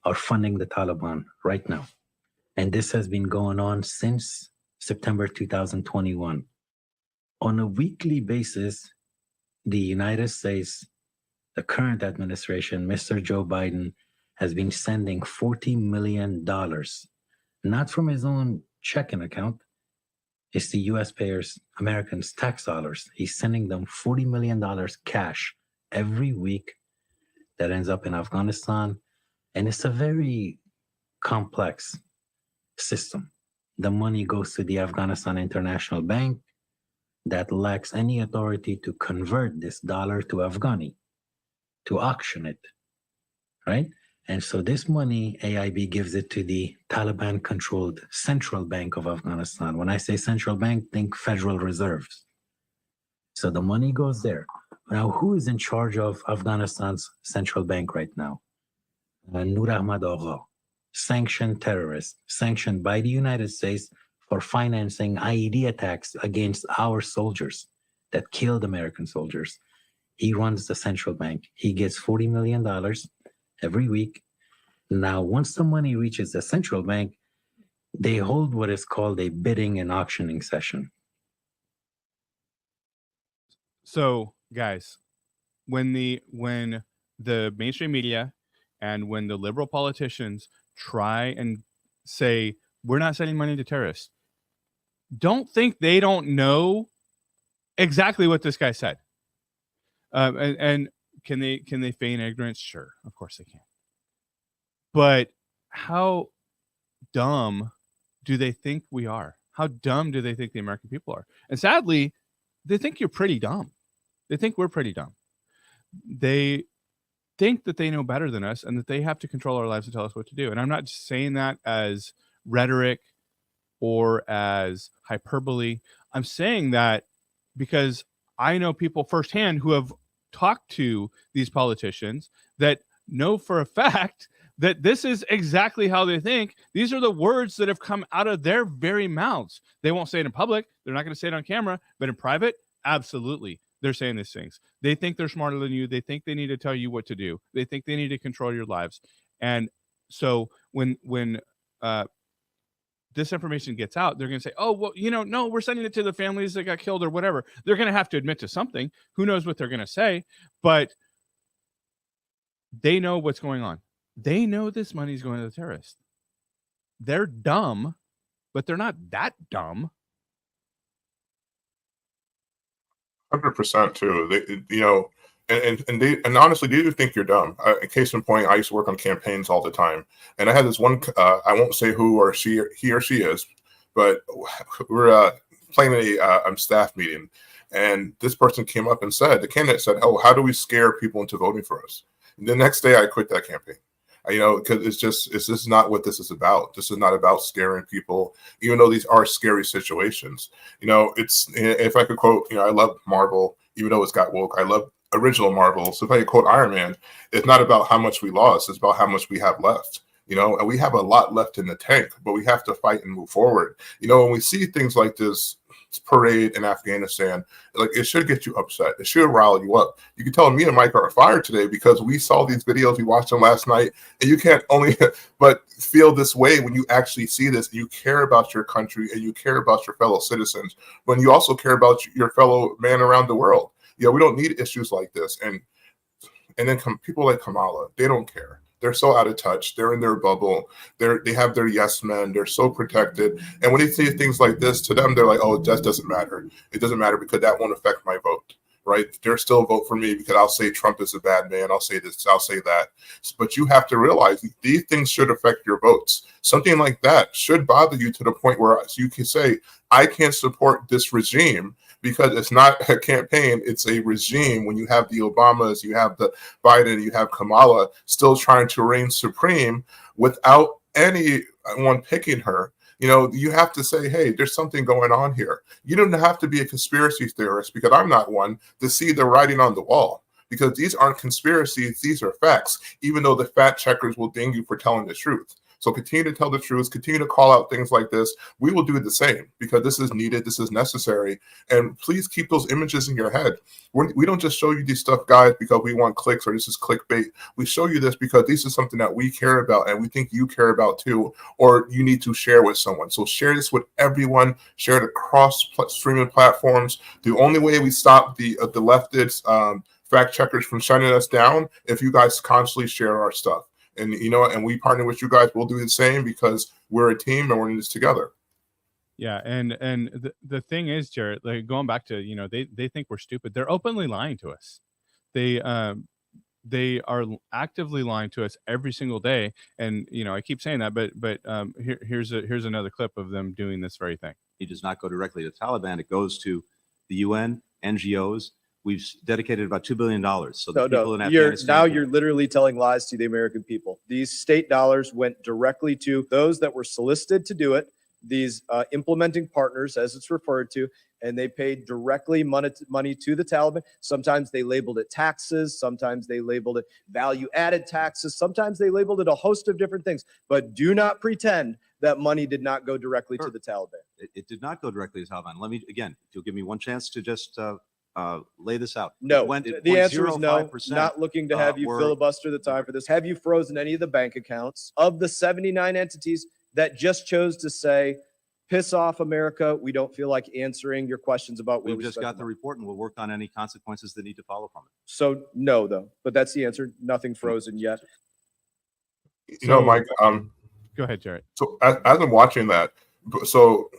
are funding the Taliban right now. And this has been going on since September 2021. On a weekly basis, the United States, the current administration, Mr. Joe Biden, has been sending $40 million, not from his own checking account. It's the U.S. payers, Americans' tax dollars. He's sending them $40 million cash every week that ends up in Afghanistan. And it's a very complex system. The money goes to the Afghanistan International Bank that lacks any authority to convert this dollar to Afghani, to auction it, right? And so this money, AIB gives it to the Taliban-controlled Central Bank of Afghanistan. When I say Central Bank, think Federal Reserves. So the money goes there. Now, who is in charge of Afghanistan's central bank right now? Nur Ahmad Agha, sanctioned terrorist, sanctioned by the United States for financing IED attacks against our soldiers that killed American soldiers. He runs the central bank. He gets $40 million every week. Now, once the money reaches the central bank, they hold what is called a bidding and auctioning session. So, guys, when the mainstream media and when the liberal politicians try and say, we're not sending money to terrorists, don't think they don't know exactly what this guy said. And can they feign ignorance? Sure, of course they can. But how dumb do they think we are? How dumb do they think the American people are? And sadly, they think you're pretty dumb. They think we're pretty dumb. They think that they know better than us and that they have to control our lives and tell us what to do. And I'm not just saying that as rhetoric or as hyperbole. I'm saying that because I know people firsthand who have talked to these politicians that know for a fact that this is exactly how they think. These are the words that have come out of their very mouths. They won't say it in public. They're not going to say it on camera, but in private, absolutely. They're saying these things. They think they're smarter than you. They think they need to tell you what to do. They think they need to control your lives. And so when this information gets out, they're going to say, oh, well, no, we're sending it to the families that got killed or whatever. They're going to have to admit to something. Who knows what they're going to say, but they know what's going on. They know this money is going to the terrorists. They're dumb, but they're not that dumb. 100% too. And honestly, they do think you're dumb. Case in point, I used to work on campaigns all the time, and I had this one. I won't say who or he or she is, but we're playing a staff meeting, and this person came up and said, the candidate said, "Oh, how do we scare people into voting for us?" And the next day, I quit that campaign. Because it's just not what this is about. This is not about scaring people, even though these are scary situations. If I could quote, I love Marvel, even though it's got woke. I love original Marvels, if I could quote Iron Man, it's not about how much we lost, it's about how much we have left. And we have a lot left in the tank, but we have to fight and move forward. When we see things like this parade in Afghanistan, like, it should get you upset. It should rile you up. You can tell me and Mike are on fire today because we saw these videos, we watched them last night, and you can't only but feel this way when you actually see this. You care about your country and you care about your fellow citizens, when you also care about your fellow man around the world. We don't need issues like this. And then people like Kamala, they don't care. They're so out of touch. They're in their bubble. They have their yes men. They're so protected. And when they see things like this, to them, they're like, oh, that doesn't matter. It doesn't matter because that won't affect my vote, right? They'll still vote for me because I'll say Trump is a bad man. I'll say this. I'll say that. But you have to realize these things should affect your votes. Something like that should bother you to the point where you can say, I can't support this regime, because it's not a campaign, it's a regime. When you have the Obamas, you have the Biden, you have Kamala still trying to reign supreme without anyone picking her, you have to say, hey, there's something going on here. You don't have to be a conspiracy theorist, because I'm not one, to see the writing on the wall. Because these aren't conspiracies, these are facts, even though the fact checkers will ding you for telling the truth. So continue to tell the truth, continue to call out things like this. We will do the same, because this is needed, this is necessary. And please keep those images in your head. We don't just show you these stuff, guys, because we want clicks or this is clickbait. We show you this because this is something that we care about and we think you care about too, or you need to share with someone. So share this with everyone, share it across streaming platforms. The only way we stop the leftists, fact checkers from shutting us down, if you guys constantly share our stuff. And and we partner with you guys. We'll do the same because we're a team and we're in this together. Yeah, and the thing is, Jarrett, like, going back to, they think we're stupid. They're openly lying to us. They are actively lying to us every single day. And I keep saying that, but here's another clip of them doing this very thing. It does not go directly to the Taliban. It goes to the UN, NGOs. We've dedicated about $2 billion. So the people in Afghanistan. You're literally telling lies to the American people. These state dollars went directly to those that were solicited to do it, these implementing partners, as it's referred to, and they paid directly money to the Taliban. Sometimes they labeled it taxes. Sometimes they labeled it value-added taxes. Sometimes they labeled it a host of different things. But do not pretend that money did not go directly to the Taliban. It did not go directly to the Taliban. Let me, again, if you'll give me one chance to just lay this out. No, the answer is no. Not looking to have you filibuster the time for this. Have you frozen any of the bank accounts of the 79 entities that just chose to say, piss off America, we don't feel like answering your questions about where we've just got the report, and we'll work on any consequences that need to follow from it. So no, though, but that's the answer. Nothing frozen yet. Mike, go ahead, Jarrett. So as I'm watching that, so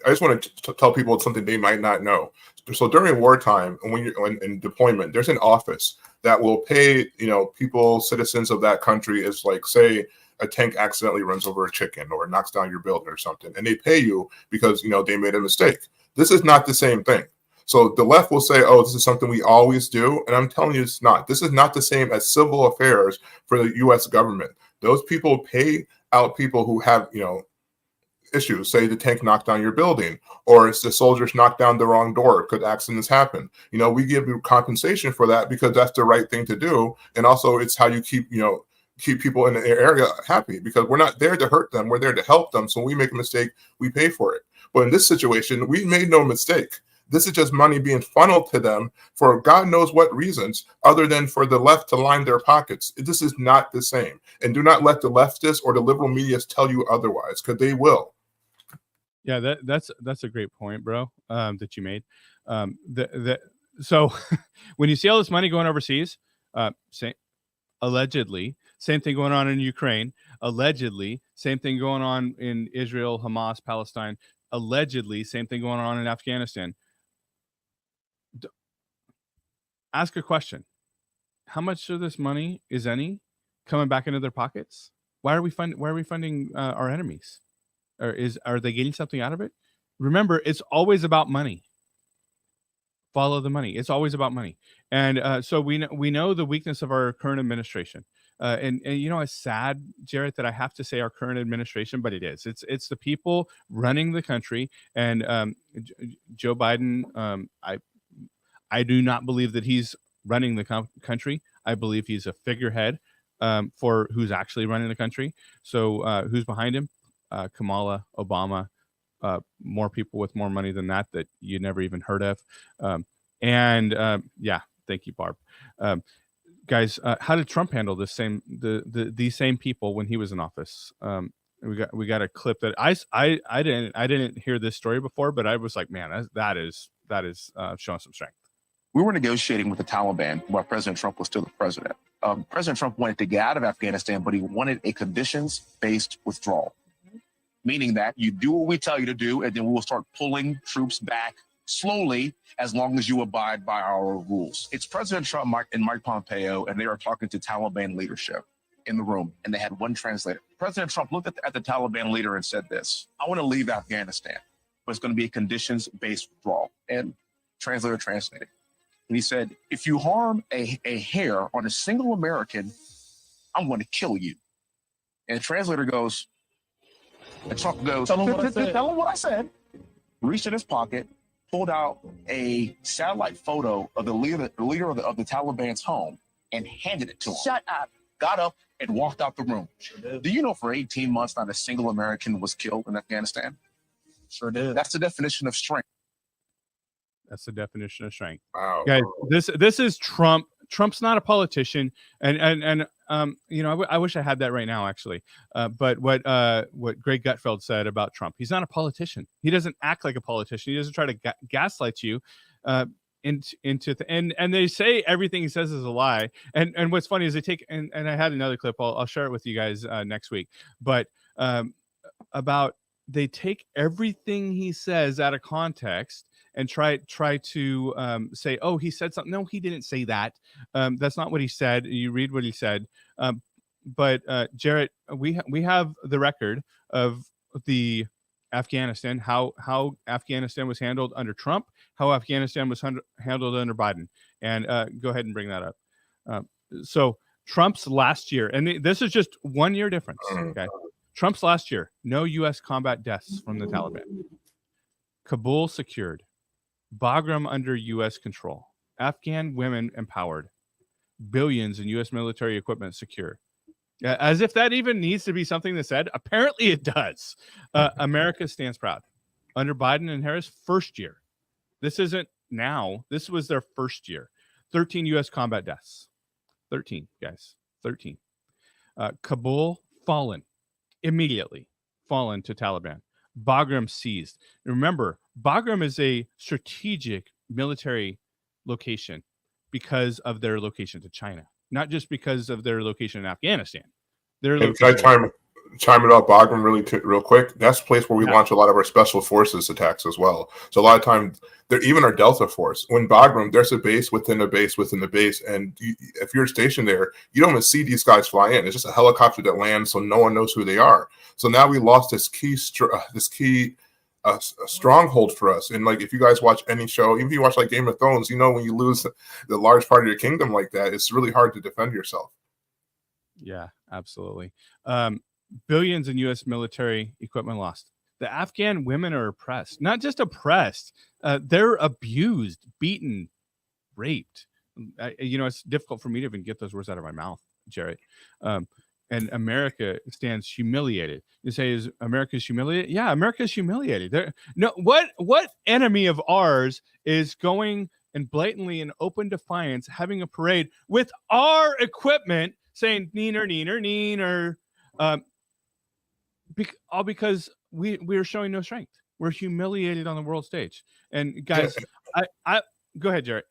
I just want to tell people something they might not know. So during wartime, and when you're in deployment, there's an office that will pay, people, citizens of that country, is like, say, a tank accidentally runs over a chicken or knocks down your building or something, and they pay you because, they made a mistake. This is not the same thing. So the left will say, oh, this is something we always do. And I'm telling you, it's not. This is not the same as civil affairs for the U.S. government. Those people pay out people who have, issues. Say the tank knocked down your building, or it's the soldiers knocked down the wrong door because accidents happen. We give you compensation for that because that's the right thing to do. And also it's how you keep people in the area happy, because we're not there to hurt them. We're there to help them. So when we make a mistake, we pay for it. But in this situation, we made no mistake. This is just money being funneled to them for God knows what reasons, other than for the left to line their pockets. This is not the same. And do not let the leftists or the liberal media tell you otherwise, because they will. Yeah, that's a great point, bro, that you made. So when you see all this money going overseas, allegedly, same thing going on in Ukraine, allegedly, same thing going on in Israel, Hamas, Palestine, allegedly, same thing going on in Afghanistan. Ask a question. How much of this money, is any, coming back into their pockets? Why are we funding our enemies? Are they getting something out of it? Remember, it's always about money. Follow the money. It's always about money. And so we know the weakness of our current administration. And it's sad, Jarrett, that I have to say our current administration, but it is. It's the people running the country. And Joe Biden, I do not believe that he's running the country. I believe he's a figurehead for who's actually running the country. So who's behind him? Kamala, Obama, more people with more money than that you never even heard of. Yeah, thank you, Barb. Guys, how did Trump handle these same people when he was in office? We got a clip that I didn't hear this story before, but I was like, man, that is showing some strength. We were negotiating with the Taliban while President Trump was still the president. President Trump wanted to get out of Afghanistan, but he wanted a conditions-based withdrawal, meaning that you do what we tell you to do, and then we will start pulling troops back slowly as long as you abide by our rules. It's President Trump and Mike Pompeo, and they are talking to Taliban leadership in the room, and they had one translator. President Trump looked at the Taliban leader and said this: I want to leave Afghanistan, but it's going to be a conditions-based withdrawal. And translator translated. And he said, if you harm a hair on a single American, I'm going to kill you. And the translator goes, and Trump goes, tell him what I said. Reached in his pocket, pulled out a satellite photo of the leader of the Taliban's home and handed it to him. Shut up. Got up and walked out the room. Do you know for 18 months not a single American was killed in Afghanistan? Sure did. That's the definition of strength. That's the definition of strength. Wow. Guys, this is Trump. Trump's not a politician, and you know, I wish I had that right now, actually. But what Greg Gutfeld said about Trump, he's not a politician. He doesn't act like a politician. He doesn't try to gaslight you and they say everything he says is a lie. And what's funny is they take and I had another clip. I'll share it with you guys next week. But about they take everything he says out of context and try to say, oh, he said something. No, he didn't say that. That's not what he said. You read what he said. But Jarrett, we have the record of the Afghanistan, how Afghanistan was handled under Trump, how Afghanistan was handled under Biden. And go ahead and bring that up. So Trump's last year, and this is just 1 year difference. Okay. Trump's last year, no U.S. combat deaths from the Taliban. Kabul secured. Bagram under U.S. control. Afghan women empowered. Billions in U.S. military equipment secure. As if that even needs to be something that's said. Apparently it does. America stands proud. Under Biden and Harris, first year. This isn't now. This was their first year. 13 U.S. combat deaths. 13, guys. 13. Kabul fallen. Immediately fallen to Taliban. Bagram seized. Remember, Bagram is a strategic military location because of their location to China, not just because of their location in Afghanistan. Can I chime it up, Bagram, real quick? That's the place where we launch a lot of our special forces attacks as well. So a lot of times, even our Delta Force. When Bagram, there's a base within a base within the base, and if you're stationed there, you don't even see these guys fly in. It's just a helicopter that lands, so no one knows who they are. So now we lost this key stronghold for us. And like, if you guys watch any show, even if you watch like Game of Thrones, you know when you lose the large part of your kingdom like that, it's really hard to defend yourself. Yeah, absolutely. Billions in U.S. military equipment lost. The Afghan women are oppressed. Not just oppressed, they're abused, beaten, raped. You know, it's difficult for me to even get those words out of my mouth, Jarrett. And America stands humiliated. You say, is America's humiliated? Yeah, America's humiliated. What enemy of ours is going and blatantly in open defiance having a parade with our equipment saying neener, neener, neener, all because we are showing no strength. We're humiliated on the world stage. And guys, I go ahead, Jarrett.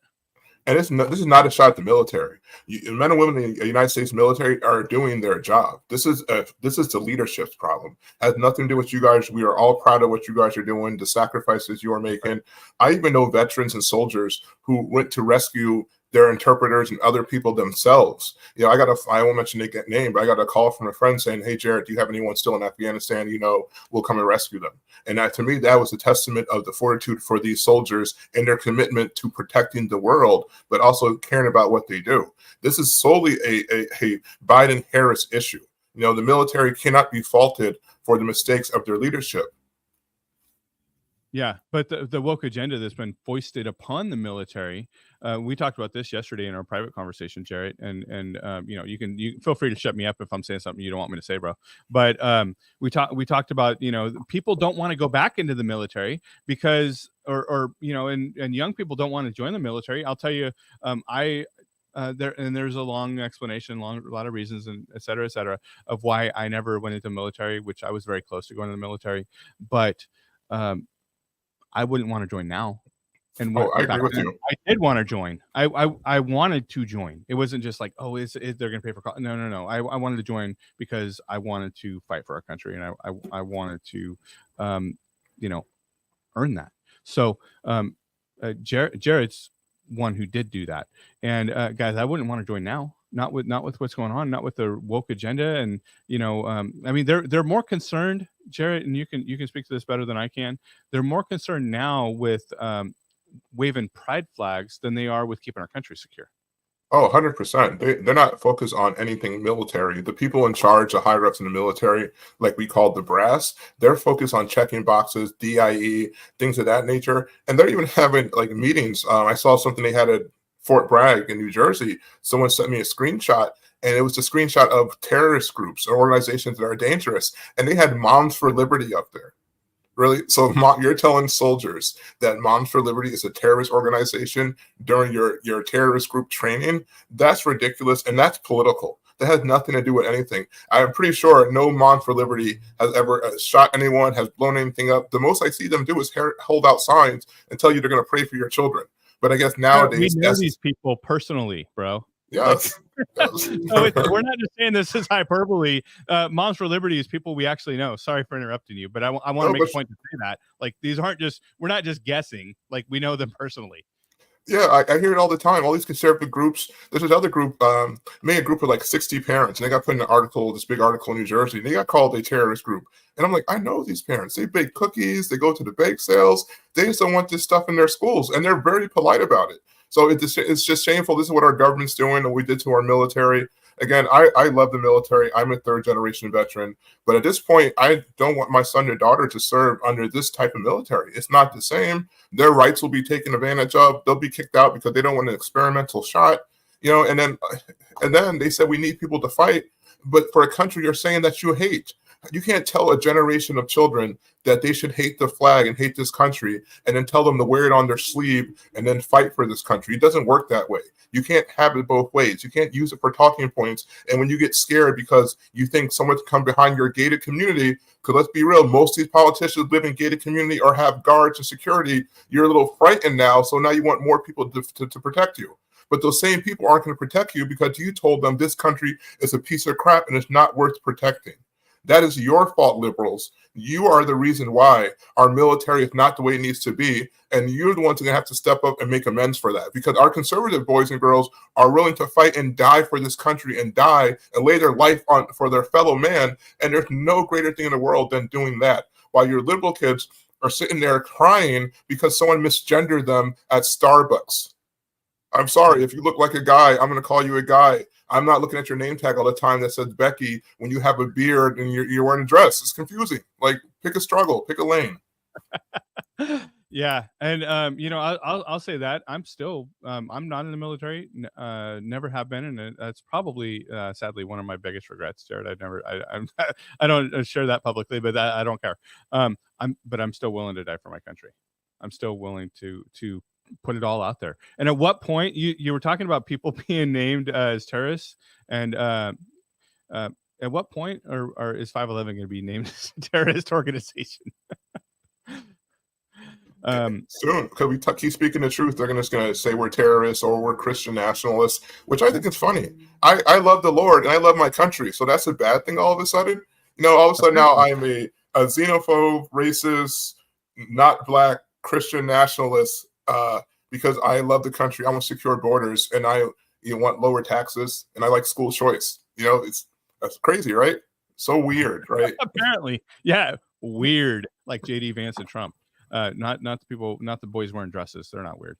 And this is not a shot at the military. Men and women in the United States military are doing their job. This is the leadership's problem. It has nothing to do with you guys. We are all proud of what you guys are doing, the sacrifices you are making. I even know veterans and soldiers who went to rescue their interpreters and other people themselves. You know, I won't mention their name, but I got a call from a friend saying, hey, Jarrett, do you have anyone still in Afghanistan? You know, we'll come and rescue them. And that, to me, that was a testament of the fortitude for these soldiers and their commitment to protecting the world, but also caring about what they do. This is solely a Biden-Harris issue. You know, the military cannot be faulted for the mistakes of their leadership. Yeah, but the woke agenda that's been foisted upon the military, we talked about this yesterday in our private conversation, Jarrett, and you know, you feel free to shut me up if I'm saying something you don't want me to say, bro. But we talked about, you know, people don't want to go back into the military because, or you know, and young people don't want to join the military. I'll tell you, there's a long explanation, a lot of reasons, and et cetera, of why I never went into the military, which I was very close to going to the military, but I wouldn't want to join now. And I agree with you. I did want to join. I wanted to join. It wasn't just like, oh, is they're going to pay for college. No. I wanted to join because I wanted to fight for our country, and I wanted to, you know, earn that. So Jarrett's one who did do that. And guys, I wouldn't want to join now. Not with what's going on, not with the woke agenda. And, you know, I mean, they're more concerned, Jarrett, and you can speak to this better than I can. They're more concerned now with waving pride flags than they are with keeping our country secure. Oh, 100%. They're not focused on anything military. The people in charge, the higher ups in the military, like we call the brass, they're focused on checking boxes, DIE, things of that nature. And they're even having like meetings. I saw something they had at Fort Bragg in New Jersey. Someone sent me a screenshot, and it was a screenshot of terrorist groups or organizations that are dangerous. And they had Moms for Liberty up there. Really? So you're telling soldiers that Moms for Liberty is a terrorist organization during your terrorist group training? That's ridiculous, and that's political. That has nothing to do with anything. I'm pretty sure no Moms for Liberty has ever shot anyone, has blown anything up. The most I see them do is hold out signs and tell you they're going to pray for your children. But I guess nowadays, we know these people personally, bro. Yes. So we're not just saying this is hyperbole. Moms for Liberty is people we actually know. Sorry for interrupting you, but I want to make a point to say that. Like, these aren't just, we're not just guessing. Like, we know them personally. Yeah, I hear it all the time. All these conservative groups. There's this other group, made a group of like 60 parents, and they got put in an article, this big article in New Jersey. And they got called a terrorist group. And I'm like, I know these parents. They bake cookies. They go to the bake sales. They just don't want this stuff in their schools, and they're very polite about it. So it's just shameful. This is what our government's doing, and we did to our military. Again, I love the military. I'm a third-generation veteran. But at this point, I don't want my son or daughter to serve under this type of military. It's not the same. Their rights will be taken advantage of. They'll be kicked out because they don't want an experimental shot. You know, and then they said we need people to fight. But for a country you're saying that you hate, you can't tell a generation of children that they should hate the flag and hate this country and then tell them to wear it on their sleeve and then fight for this country. It doesn't work that way. You can't have it both ways. You can't use it for talking points. And when you get scared because you think someone's come behind your gated community, because let's be real, most of these politicians live in gated community or have guards and security, you're a little frightened now. So now you want more people to protect you. But those same people aren't going to protect you because you told them this country is a piece of crap and it's not worth protecting. That is your fault, liberals. You are the reason why our military is not the way it needs to be. And you're the ones who are going to have to step up and make amends for that. Because our conservative boys and girls are willing to fight and die for this country and die and lay their life on for their fellow man. And there's no greater thing in the world than doing that. While your liberal kids are sitting there crying because someone misgendered them at Starbucks. I'm sorry, if you look like a guy, I'm going to call you a guy. I'm not looking at your name tag all the time that says Becky when you have a beard and you're wearing a dress. It's confusing. Like, pick a struggle, pick a lane. Yeah, and you know, I'll say that I'm still I'm not in the military, never have been, and that's probably sadly one of my biggest regrets, Jared. I don't share that publicly, but I don't care. I'm still willing to die for my country. I'm still willing to put it all out there. And at what point you were talking about people being named as terrorists, and at what point or is 511 going to be named as a terrorist organization? Soon, because we keep speaking the truth, they're just going to say we're terrorists or we're Christian nationalists, which I think is funny. I love the Lord and I love my country, so that's a bad thing all of a sudden. You know, all of a sudden now I'm a xenophobe, racist, not black Christian nationalist because I love the country. I want secure borders, and I want lower taxes, and I like school choice. You know, that's crazy, right? So weird, right? Apparently, yeah, weird. Like JD Vance and Trump. Not the people, not the boys wearing dresses. They're not weird.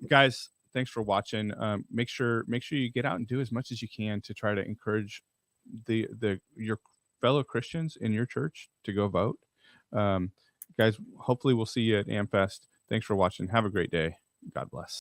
Guys, thanks for watching. Make sure you get out and do as much as you can to try to encourage your fellow Christians in your church to go vote. guys, hopefully we'll see you at AmFest. Thanks for watching. Have a great day. God bless.